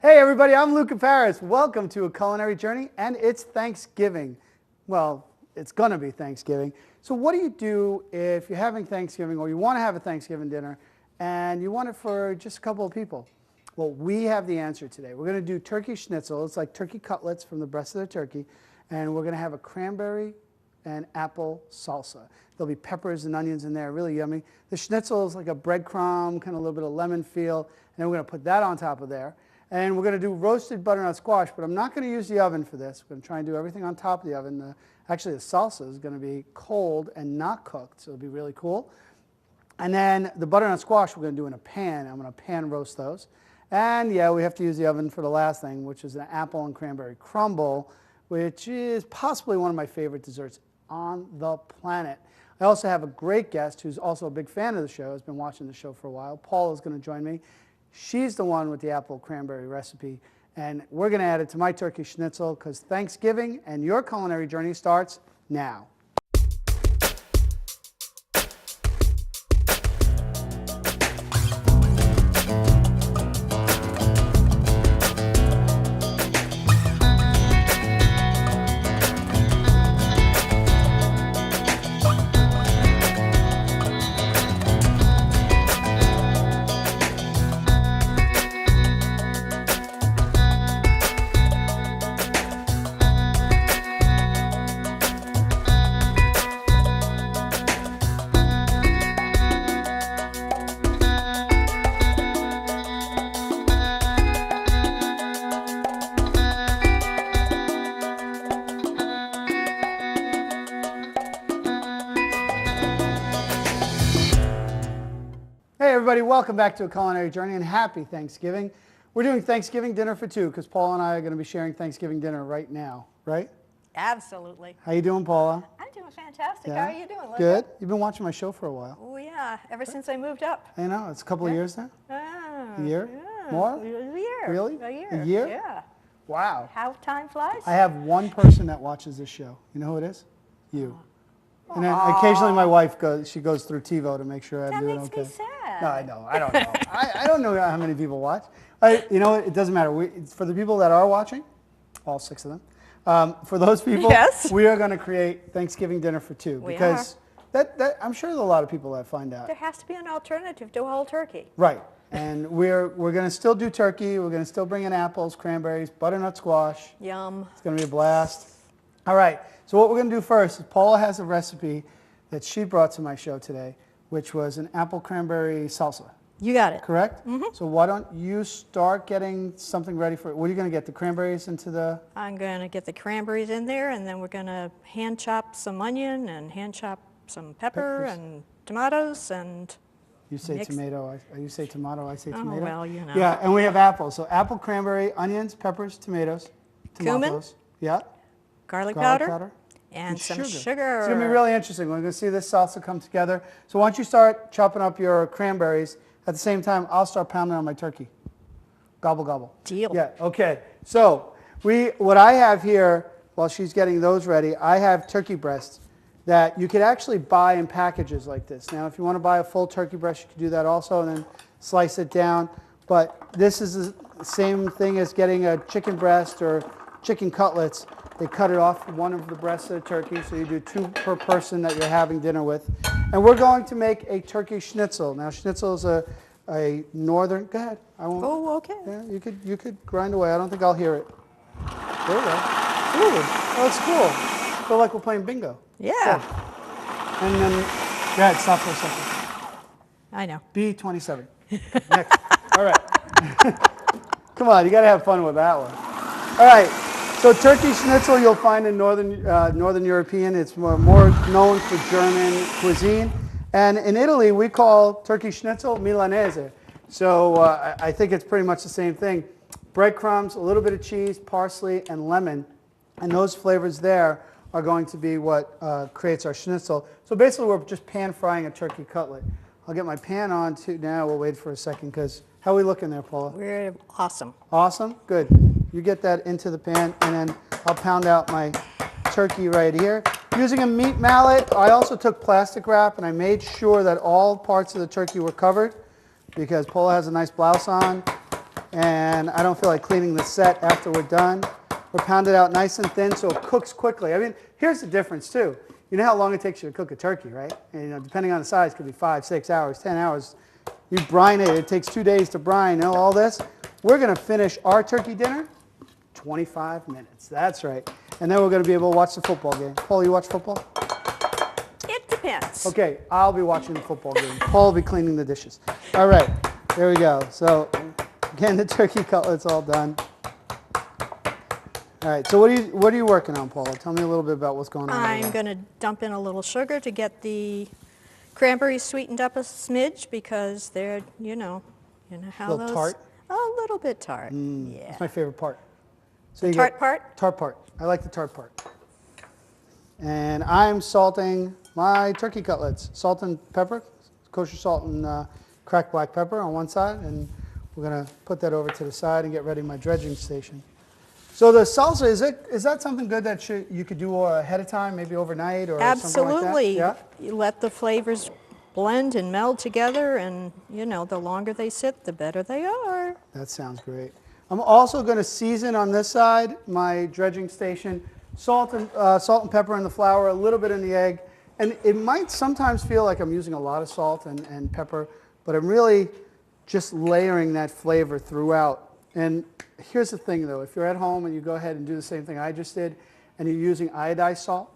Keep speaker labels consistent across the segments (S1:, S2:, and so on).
S1: Hey everybody, I'm Luca Paris. Welcome to A Culinary Journey, and it's Thanksgiving. Well, it's gonna be Thanksgiving. So what do you do if you're having Thanksgiving or you wanna have a Thanksgiving dinner and you want it for just a couple of people? Well, we have the answer today. We're gonna do turkey schnitzel. It's like turkey cutlets from the breast of the turkey, and we're gonna have a cranberry and apple salsa. There'll be peppers and onions in there, really yummy. The schnitzel is like a breadcrumb, kind of a little bit of lemon feel, and then we're gonna put that on top of there. And we're going to do roasted butternut squash, but I'm not going to use the oven for this. We're going to try and do everything on top of the oven. Actually, the salsa is going to be cold and not cooked, so it'll be really cool. And then the butternut squash we're going to do in a pan. I'm going to pan roast those. And yeah, we have to use the oven for the last thing, which is an apple and cranberry crumble, which is possibly one of my favorite desserts on the planet. I also have a great guest who's also a big fan of the show, has been watching the show for a while. Paula is going to join me. She's the one with the apple cranberry recipe, and we're going to add it to my turkey schnitzel because Thanksgiving and your culinary journey starts now. Hey everybody, welcome back to A Culinary Journey and happy Thanksgiving. We're doing Thanksgiving dinner for two because Paula and I are going to be sharing Thanksgiving dinner right now, right?
S2: Absolutely.
S1: How you doing, Paula?
S2: I'm doing fantastic.
S1: Yeah?
S2: How are you doing, Luca?
S1: Good. You've been watching my show for a while.
S2: Oh yeah, ever since I moved up.
S1: I know, it's a couple of years now.
S2: Ah,
S1: A year?
S2: yeah.
S1: More?
S2: A year.
S1: Really?
S2: A year.
S1: A year?
S2: Yeah.
S1: Wow.
S2: How time flies.
S1: I have one person that watches this show. You know who it is? You. And then occasionally my wife goes through TiVo to make sure I'm doing okay.
S2: That makes me sad.
S1: No, I know. I don't know. I don't know how many people watch. You know what? It doesn't matter. For the people that are watching, all 6 of them, for those people,
S2: Yes.
S1: we are going to create Thanksgiving dinner for two.
S2: We
S1: because that I'm sure there's a lot of people that find out.
S2: There has to be an alternative to a whole turkey.
S1: Right. And we're going to still do turkey. We're going to still bring in apples, cranberries, butternut squash.
S2: Yum.
S1: It's going to be a blast. All right. So what we're going to do first is Paula has a recipe that she brought to my show today, which was an apple cranberry salsa.
S2: You got it.
S1: Correct? Mm-hmm. So why don't you start getting something ready for it? What are you going to get? The cranberries into the...
S2: I'm going to get the cranberries in there, and then we're going to hand chop some onion and hand chop some pepper and tomatoes and...
S1: You say tomato, you say tomato, I say tomato.
S2: Oh, well, you know.
S1: Yeah, and we have apples. So apple, cranberry, onions, peppers, tomatoes.
S2: Cumin.
S1: Yeah.
S2: Garlic powder. And some sugar.
S1: It's going to be really interesting. We're going to see this salsa come together. So why don't you start chopping up your cranberries. At the same time, I'll start pounding on my turkey. Gobble, gobble.
S2: Deal.
S1: Yeah, okay. So what I have here, while she's getting those ready, I have turkey breasts that you could actually buy in packages like this. Now, if you want to buy a full turkey breast, you could do that also and then slice it down. But this is the same thing as getting a chicken breast or chicken cutlets. They cut it off one of the breasts of the turkey, so you do 2 per person that you're having dinner with. And we're going to make a turkey schnitzel. Now, schnitzel is a northern... Go ahead. I won't.
S2: Oh, okay.
S1: Yeah, you could grind away. I don't think I'll hear it. There we go. Ooh, that's cool. I feel like we're playing bingo.
S2: Yeah.
S1: And then, go ahead, stop for a second.
S2: I know.
S1: B27. Next. All right. Come on, you got to have fun with that one. All right. So turkey schnitzel you'll find in Northern European. It's more known for German cuisine. And in Italy, we call turkey schnitzel Milanese. So I think it's pretty much the same thing. Breadcrumbs, a little bit of cheese, parsley, and lemon. And those flavors there are going to be what creates our schnitzel. So basically, we're just pan frying a turkey cutlet. I'll get my pan on too. Now we'll wait for a second because how are we looking there, Paula?
S2: We're awesome.
S1: Awesome? Good. You get that into the pan, and then I'll pound out my turkey right here. Using a meat mallet, I also took plastic wrap, and I made sure that all parts of the turkey were covered because Paula has a nice blouse on, and I don't feel like cleaning the set after we're done. We're pounded out nice and thin so it cooks quickly. I mean, here's the difference too. You know how long it takes you to cook a turkey, right? And, you know, depending on the size, it could be 5, 6 hours, 10 hours. You brine it, it takes 2 days to brine, you know, all this. We're gonna finish our turkey dinner 25 minutes, that's right. And then we're gonna be able to watch the football game. Paul, you watch football?
S2: It depends.
S1: Okay, I'll be watching the football game. Paul will be cleaning the dishes. All right, there we go. So, again, the turkey cutlet's all done. All right, so what are you working on, Paula? How me a little bit about what's going on.
S2: I'm going to dump in a little sugar to get the cranberries sweetened up a smidge because they're, you know how
S1: A little tart?
S2: A little bit tart, yeah.
S1: That's my favorite part. So
S2: Tart part?
S1: Tart part. I like the tart part. And I'm salting my turkey cutlets. Salt and pepper, kosher salt and cracked black pepper on one side, and we're going to put that over to the side and get ready my dredging station. So the salsa, is that something good that you could do ahead of time, maybe overnight or something like that?
S2: Absolutely.
S1: Yeah?
S2: You let the flavors blend and meld together, and you know, the longer they sit, the better they are.
S1: That sounds great. I'm also going to season on this side my dredging station, salt and pepper in the flour, a little bit in the egg. And it might sometimes feel like I'm using a lot of salt and pepper, but I'm really just layering that flavor throughout. And here's the thing though, if you're at home and you go ahead and do the same thing I just did, and you're using iodized salt,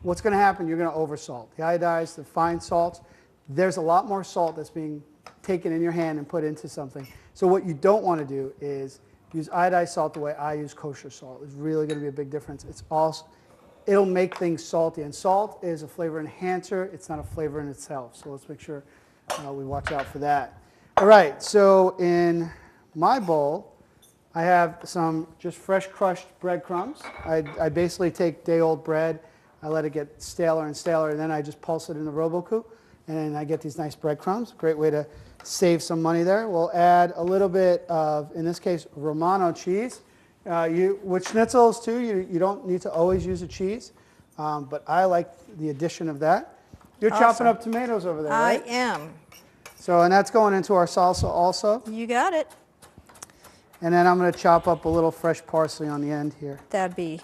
S1: what's going to happen? You're going to oversalt. The iodized, the fine salts, there's a lot more salt that's being taken in your hand and put into something. So what you don't want to do is use iodized salt the way I use kosher salt. It's really going to be a big difference. It'll make things salty, and salt is a flavor enhancer. It's not a flavor in itself. So let's make sure we watch out for that. All right, so in my bowl, I have some just fresh crushed breadcrumbs. I basically take day-old bread, I let it get staler and staler, and then I just pulse it in the Robocoup, and I get these nice breadcrumbs. Great way to save some money there. We'll add a little bit of, in this case, Romano cheese. With schnitzels too, you don't need to always use a cheese, but I like the addition of that. You're chopping up tomatoes over there, right?
S2: I am.
S1: So, and that's going into our salsa also.
S2: You got it.
S1: And then I'm going to chop up a little fresh parsley on the end here.
S2: That'd be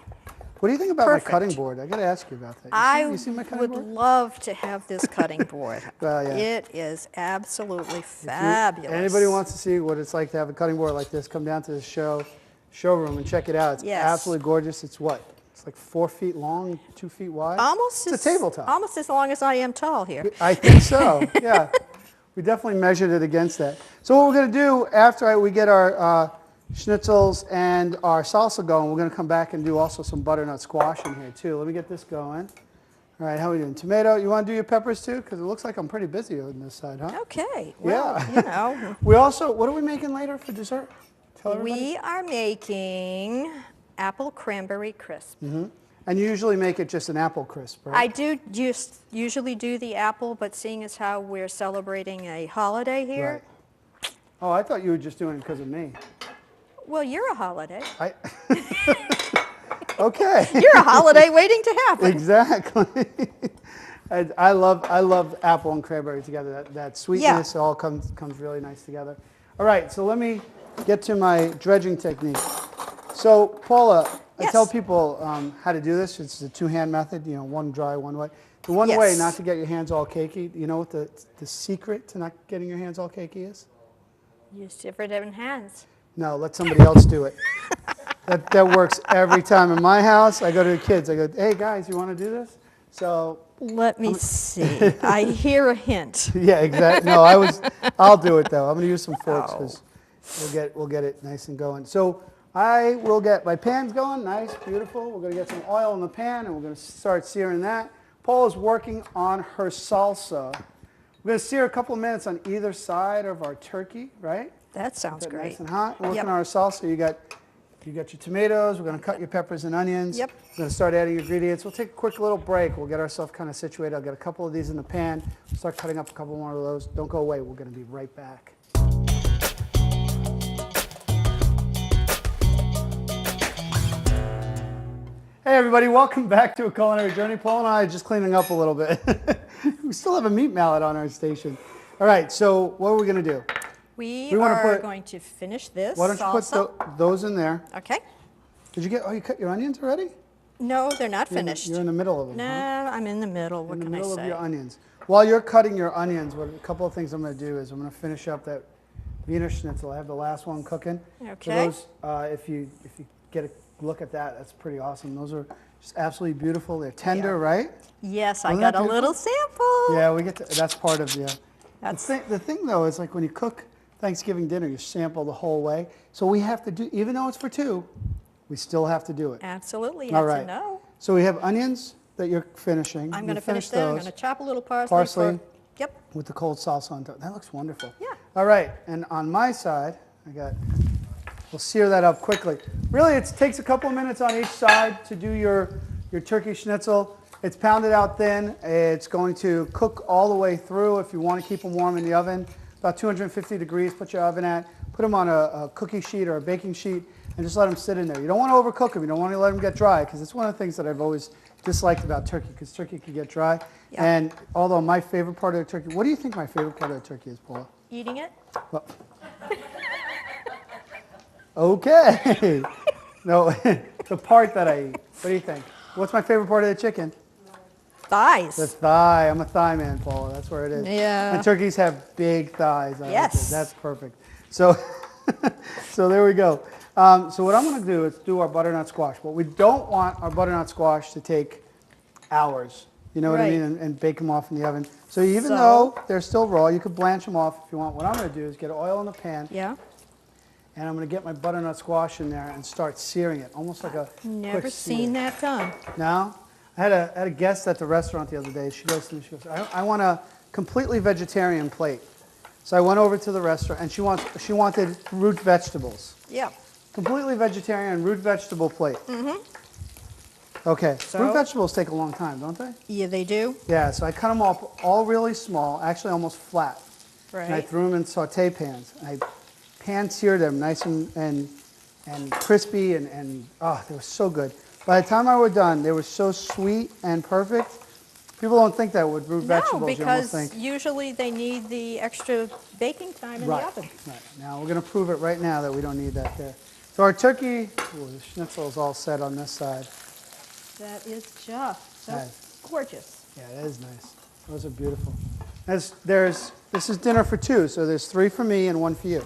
S1: What do you think about
S2: perfect.
S1: my cutting board? I got to ask you about that. You see my cutting board?
S2: would love to have this cutting board.
S1: Well, yeah.
S2: It is absolutely fabulous.
S1: Anybody wants to see what it's like to have a cutting board like this, come down to the showroom and check it out. It's
S2: Yes.
S1: absolutely gorgeous. It's what? It's like 4 feet long, 2 feet wide?
S2: Almost
S1: It's a tabletop.
S2: Almost as long as I am tall here.
S1: I think so, yeah. We definitely measured it against that. So what we're going to do after we get our schnitzels and our salsa going, we're going to come back and do also some butternut squash in here too. Let me get this going. All right, how are we doing? Tomato, you want to do your peppers too? Because it looks like I'm pretty busy on this side, huh?
S2: Okay. Well,
S1: Yeah.
S2: you know.
S1: We also, what are we making later for dessert? Tell everybody.
S2: We are making apple cranberry crisp.
S1: Mm-hmm. And you usually make it just an apple crisp, right?
S2: I do just usually do the apple, but seeing as how we're celebrating a holiday here,
S1: Right. Oh, I thought you were just doing it because of me.
S2: well, you're a holiday.
S1: Okay.
S2: You're a holiday waiting to happen.
S1: Exactly. I love apple and cranberry together. That sweetness all comes really nice together. All right, so let me get to my dredging technique. So Paula, I
S2: Yes.
S1: tell people how to do this. It's a two-hand method, you know, one dry, one wet. The one way,
S2: Yes.
S1: not to get your hands all cakey, you know what the secret to not getting your hands all cakey is?
S2: Use different hands.
S1: No, let somebody else do it. That works every time. In my house, I go to the kids. I go, hey, guys, you want to do this? So
S2: Let me see. I hear a hint.
S1: yeah, exactly. No, I'll do it, though. I'm going to use some forks because we'll get it nice and going. So I will get my pans going, nice, beautiful. We're going to get some oil in the pan, and we're going to start searing that. Paula's working on her salsa. We're going to sear a couple of minutes on either side of our turkey, right?
S2: That sounds
S1: Get
S2: great.
S1: nice and hot. We're working
S2: Yep.
S1: on our salsa. You got your tomatoes. We're going to cut your peppers and onions.
S2: Yep.
S1: We're going to start adding ingredients. We'll take a quick little break. We'll get ourselves kind of situated. I'll get a couple of these in the pan. We'll start cutting up a couple more of those. Don't go away. We're going to be right back. Hey everybody, welcome back to A Culinary Journey. Paul and I are just cleaning up a little bit. We still have a meat mallet on our station. All right, so what are we going to do?
S2: We
S1: wanna
S2: are
S1: put-
S2: going to finish this
S1: Why don't you
S2: salsa.
S1: put those in there?
S2: Okay.
S1: Did you get, oh, you cut your onions already?
S2: No, they're not finished.
S1: You're in the middle of them,
S2: No,
S1: huh?
S2: I'm in the middle. What
S1: In the
S2: can I
S1: middle
S2: say?
S1: of your onions. While you're cutting your onions, a couple of things I'm going to do is I'm going to finish up that Wiener Schnitzel. I have the last one cooking.
S2: Okay.
S1: So those, if you get a look at that, that's pretty awesome. Those are just absolutely beautiful. They're tender, right?
S2: Yes, I
S1: Wasn't
S2: got
S1: that
S2: a little sample.
S1: Yeah, we get to, that's part of the.
S2: That's
S1: The thing though is like when you cook Thanksgiving dinner, you sample the whole way. So we have to do, even though it's for two, we still have to do it.
S2: absolutely. You
S1: All
S2: have
S1: right.
S2: to know.
S1: So we have onions that you're finishing.
S2: I'm
S1: You
S2: going to finish that. I'm
S1: those
S2: going to chop a little parsley.
S1: Parsley.
S2: Yep.
S1: with the cold salsa on top. That looks wonderful.
S2: Yeah.
S1: All right, and on my side, we'll sear that up quickly. Really, it takes a couple of minutes on each side to do your turkey schnitzel. It's pounded out thin. It's going to cook all the way through if you want to keep them warm in the oven. About 250 degrees, put your oven at. Put them on a cookie sheet or a baking sheet and just let them sit in there. You don't want to overcook them. You don't want to let them get dry because it's one of the things that I've always disliked about turkey because turkey can get dry.
S2: Yeah.
S1: And although my favorite part of the turkey, what do you think my favorite part of the turkey is, Paula?
S2: Eating it?
S1: Well, okay. No, the part that I eat. What do you think? What's my favorite part of the chicken?
S2: Thighs.
S1: The thigh. I'm a thigh man, Paula. That's where it is.
S2: Yeah.
S1: And turkeys have big thighs. I like
S2: Yes.
S1: it. That's perfect. So, so there we go. So what I'm going to do is do our butternut squash. But we don't want our butternut squash to take hours. You know what I
S2: Right.
S1: mean? And bake them off in the oven. So even
S2: So-
S1: though they're still raw, you could blanch them off if you want. What I'm going to do is get oil in the pan.
S2: Yeah.
S1: And I'm going to get my butternut squash in there and start searing it, almost like a
S2: Never
S1: quick
S2: seen
S1: sear.
S2: that done.
S1: No? I had a guest at the restaurant the other day. She goes to me, she goes, I want a completely vegetarian plate. So I went over to the restaurant, and she wanted root vegetables.
S2: Yeah.
S1: Completely vegetarian root vegetable plate. Okay,
S2: So-
S1: root vegetables take a long time, don't they?
S2: Yeah, they do.
S1: Yeah, so I cut them off all really small, actually almost flat. And I
S2: Right.
S1: threw them in saute pans. I pan-seared them nice and crispy, and oh, they were so good. By the time I were done, they were so sweet and perfect. People don't think that with root
S2: No,
S1: vegetables. You almost
S2: because
S1: think.
S2: usually they need the extra baking time in
S1: Right,
S2: the oven.
S1: right. Now we're going to prove it right now that we don't need that there. So our turkey, ooh, the schnitzel is all set on this side.
S2: That is just so
S1: Nice.
S2: gorgeous.
S1: Yeah, that is nice. Those are beautiful. This is dinner for two, so there's 3 for me and 1 for you.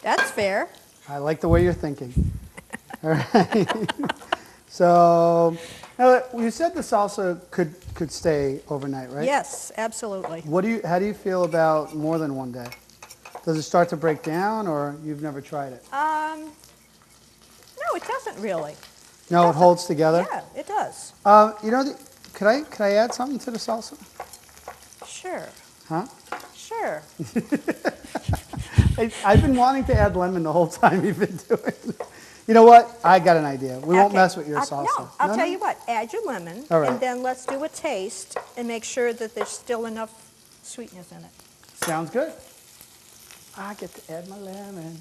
S2: That's fair.
S1: I like the way you're thinking. All right. So, now you said the salsa could stay overnight, right?
S2: Yes, absolutely.
S1: How do you feel about more than one day? Does it start to break down, or you've never tried it?
S2: No, it doesn't really.
S1: No, it holds together.
S2: Yeah, it does.
S1: You know, could I add something to the salsa?
S2: Sure.
S1: Huh?
S2: Sure.
S1: I've been wanting to add lemon the whole time you've been doing it. You know what? I got an idea. We won't
S2: Okay.
S1: mess with your salsa.
S2: No, I'll tell you what. Add your lemon,
S1: All right.
S2: and then let's do a taste and make sure that there's still enough sweetness in it.
S1: Sounds good. I get to add my lemon.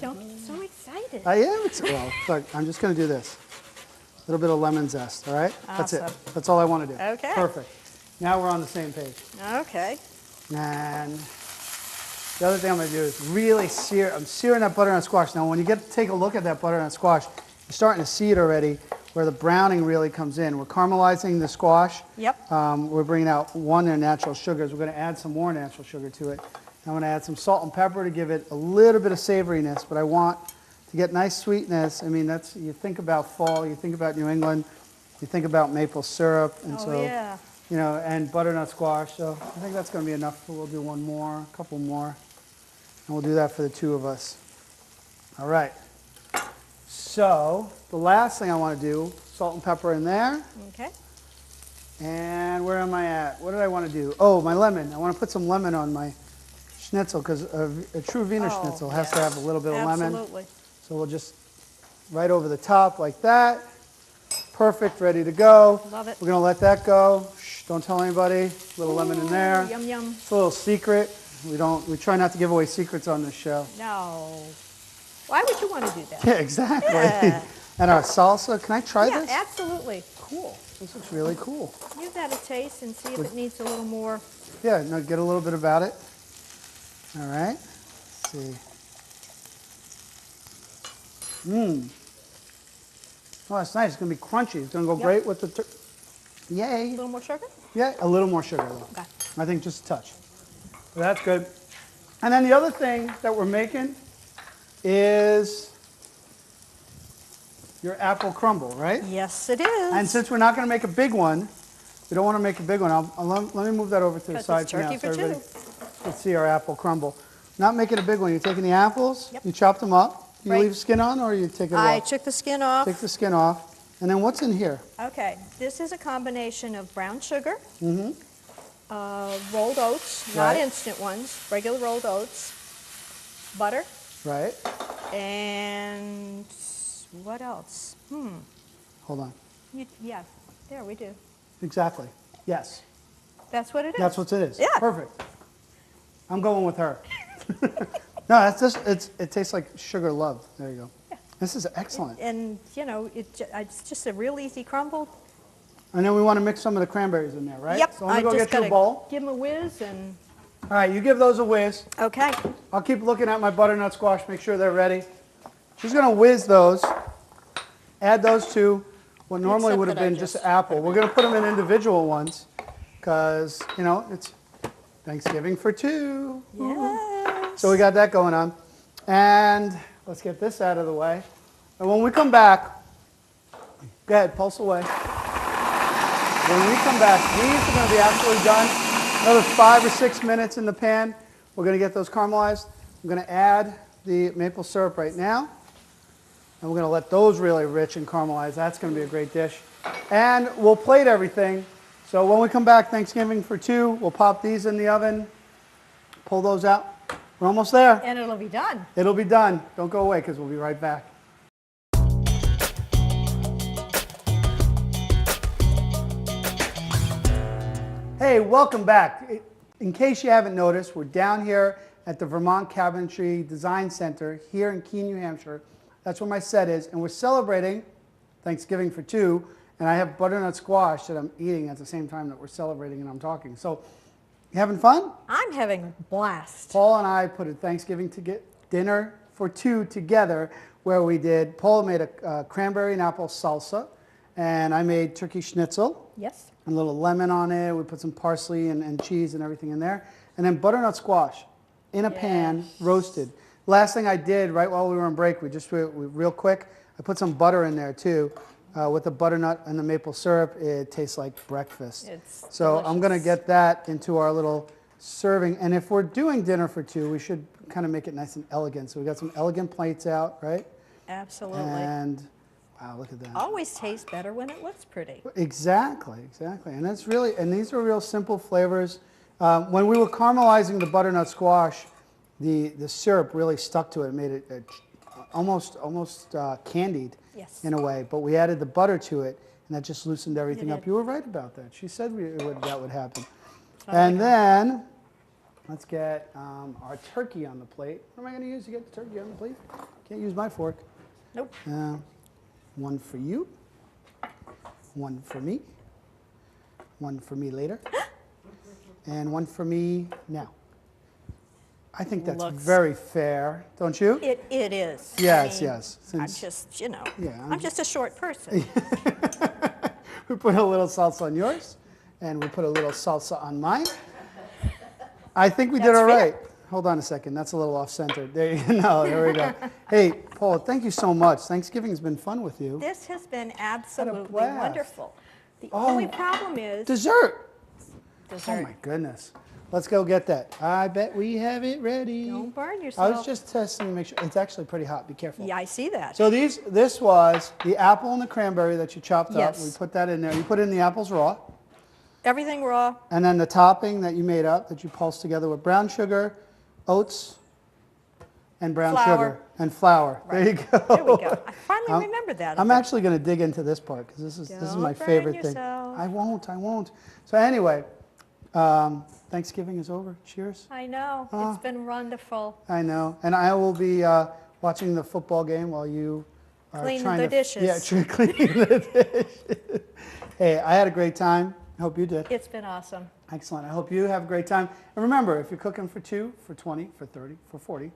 S2: Don't so excited.
S1: I am. Well, look, I'm just going to do this. A little bit of lemon zest, all right? That's it.
S2: Awesome.
S1: That's all I want to do.
S2: Okay.
S1: Perfect. Now we're on the same page.
S2: Okay.
S1: And the other thing I'm going to do is really I'm searing that butternut squash. Now, when you take a look at that butternut squash, you're starting to see it already where the browning really comes in. We're caramelizing the squash.
S2: Yep.
S1: We're bringing out one of their natural sugars. We're going to add some more natural sugar to it. I'm going to add some salt and pepper to give it a little bit of savoriness, but I want to get nice sweetness. I mean, you think about fall, you think about New England, you think about maple syrup, and
S2: Yeah.
S1: you know, and butternut squash. So I think that's going to be enough. We'll do one more, a couple more, and we'll do that for the 2 of us. All right. So the last thing I want to do, salt and pepper in there.
S2: Okay.
S1: And where am I at? What did I want to do? Oh, my lemon. I want to put some lemon on my schnitzel because a true Wiener
S2: Oh,
S1: schnitzel has to have a little bit of lemon.
S2: Absolutely.
S1: So we'll just right over the top like that. Perfect, ready to go.
S2: Love it.
S1: We're going to let that go. Shh, don't tell anybody. A little lemon in there.
S2: Yum, yum.
S1: It's a little secret. We try not to give away secrets on this show.
S2: No. Why would you want to do that?
S1: Yeah, exactly.
S2: Yeah.
S1: And our salsa, can I try
S2: Yeah,
S1: this?
S2: absolutely.
S1: Cool. This looks really cool.
S2: Give that a taste and see if it needs a little more.
S1: Yeah, no, get a little bit about it. All right. Let's see. Oh, that's nice. It's going to be crunchy. It's going to go great with the Yay.
S2: A little more sugar?
S1: Yeah, a little more sugar though.
S2: Okay.
S1: I think just a touch. So that's good. And then the other thing that we're making is your apple crumble, right?
S2: Yes, it is.
S1: And since we're not going to make a big one, we don't want to make a big one. Let me move that over to the
S2: 'Cause
S1: side
S2: it's
S1: for now
S2: turkey
S1: so
S2: for
S1: everybody
S2: two.
S1: can see our apple crumble. Not making a big one. You're taking the apples,
S2: Yep.
S1: you chop them up, you
S2: Right.
S1: leave skin on, or you take it
S2: I
S1: off?
S2: took the skin off.
S1: Take the skin off. And then what's in here?
S2: Okay, this is a combination of brown sugar, rolled oats, not
S1: Right.
S2: instant ones, regular rolled oats, butter,
S1: Right.
S2: and what else?
S1: Hold on.
S2: Yeah, there we do.
S1: Exactly. Yes.
S2: That's what it is.
S1: That's what it is.
S2: Yeah.
S1: Perfect. I'm going with her. No, that's just, it tastes like sugar love. There you go.
S2: Yeah.
S1: This is excellent.
S2: And, you know, it's just a real easy crumble.
S1: And then we want to mix some of the cranberries in there, right?
S2: Yep.
S1: So let me go get you a bowl.
S2: Give them a whiz and,
S1: All right, you give those a whiz.
S2: okay.
S1: I'll keep looking at my butternut squash, make sure they're ready. She's going to whiz those. Add those to what normally
S2: Except
S1: would have
S2: that I
S1: been just
S2: just
S1: apple. We're going to put them in individual ones because, you know, it's Thanksgiving for two.
S2: Yes.
S1: So we got that going on. And let's get this out of the way. And when we come back, go ahead, pulse away. When we come back, these are going to be absolutely done. Another 5 or 6 minutes in the pan. We're going to get those caramelized. I'm going to add the maple syrup right now. And we're going to let those really rich and caramelize. That's going to be a great dish. And we'll plate everything. So when we come back, Thanksgiving for two, we'll pop these in the oven, pull those out. We're almost there.
S2: And it'll be done.
S1: It'll be done. Don't go away because we'll be right back. Hey, welcome back. In case you haven't noticed, we're down here at the Vermont Cabinetry Design Center here in Keene, New Hampshire. That's where my set is, and we're celebrating Thanksgiving for two, and I have butternut squash that I'm eating at the same time that we're celebrating and I'm talking. So, you having fun?
S2: I'm having a blast.
S1: Paul and I put a Thanksgiving dinner for two together where we did, Paul made a cranberry and apple salsa, and I made turkey schnitzel.
S2: Yes.
S1: A little lemon on it. We put some parsley and cheese and everything in there. And then butternut squash in a pan, roasted. Last thing I did right while we were on break, we real quick, I put some butter in there too. With the butternut and the maple syrup, it tastes like breakfast.
S2: It's
S1: so
S2: delicious.
S1: I'm going to get that into our little serving. And if we're doing dinner for two, we should kind of make it nice and elegant. So we got some elegant plates out, right?
S2: Absolutely.
S1: And wow, look at that.
S2: Always tastes better when it looks pretty.
S1: Exactly. And that's really, and these are real simple flavors. When we were caramelizing the butternut squash, the syrup really stuck to it. It made it almost candied in a way. But we added the butter to it, and that just loosened everything up. You were right about that. She said that would happen. And then let's get our turkey on the plate. What am I going to use to get the turkey on the plate? Can't use my fork.
S2: Nope.
S1: One for you, one for me, one for me later, and one for me now. I think that's very fair, don't you?
S2: It is.
S1: Yes,
S2: I mean,
S1: yes.
S2: I'm just, you know,
S1: Yeah,
S2: I'm just a short person.
S1: We put a little salsa on yours, and we put a little salsa on mine. I think we did
S2: That's
S1: all
S2: fair.
S1: right. Hold on a second. That's a little off-center. There we go. Hey, Paul, thank you so much. Thanksgiving's been fun with you.
S2: This has been absolutely
S1: blast.
S2: wonderful. The only problem is
S1: Dessert.
S2: dessert.
S1: Oh, my goodness. Let's go get that. I bet we have it ready.
S2: Don't burn
S1: I
S2: yourself.
S1: was just testing to make sure. It's actually pretty hot. Be careful.
S2: Yeah, I see that.
S1: So this was the apple and the cranberry that you chopped up.
S2: Yes.
S1: We put that in there. You put in the apples raw.
S2: Everything raw.
S1: And then the topping that you made up, that you pulsed together with brown sugar, oats, and brown
S2: Flour.
S1: sugar, and flour.
S2: Right.
S1: There you go.
S2: There we go. I finally remembered that.
S1: I'm actually going to dig into this part because this is
S2: Don't
S1: my
S2: burn
S1: favorite thing.
S2: yourself.
S1: I won't. So anyway, Thanksgiving is over. Cheers.
S2: I know. It's been wonderful.
S1: I know. And I will be watching the football game while you are
S2: Cleaning
S1: trying
S2: the
S1: to
S2: dishes.
S1: cleaning the dishes. Hey, I had a great time. I hope you did.
S2: It's been awesome.
S1: Excellent. I hope you have a great time. And remember, if you're cooking for 2, for 20, for 30, for 40,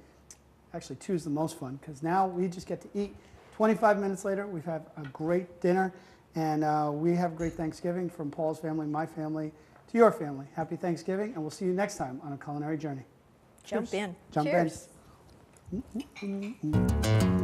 S1: actually 2 is the most fun because now we just get to eat. 25 minutes later, we've had a great dinner, and we have a great Thanksgiving from Paul's family, my family, to your family. Happy Thanksgiving, and we'll see you next time on A Culinary Journey.
S2: Jump
S1: Cheers.
S2: in.
S1: Jump
S2: Cheers.
S1: in.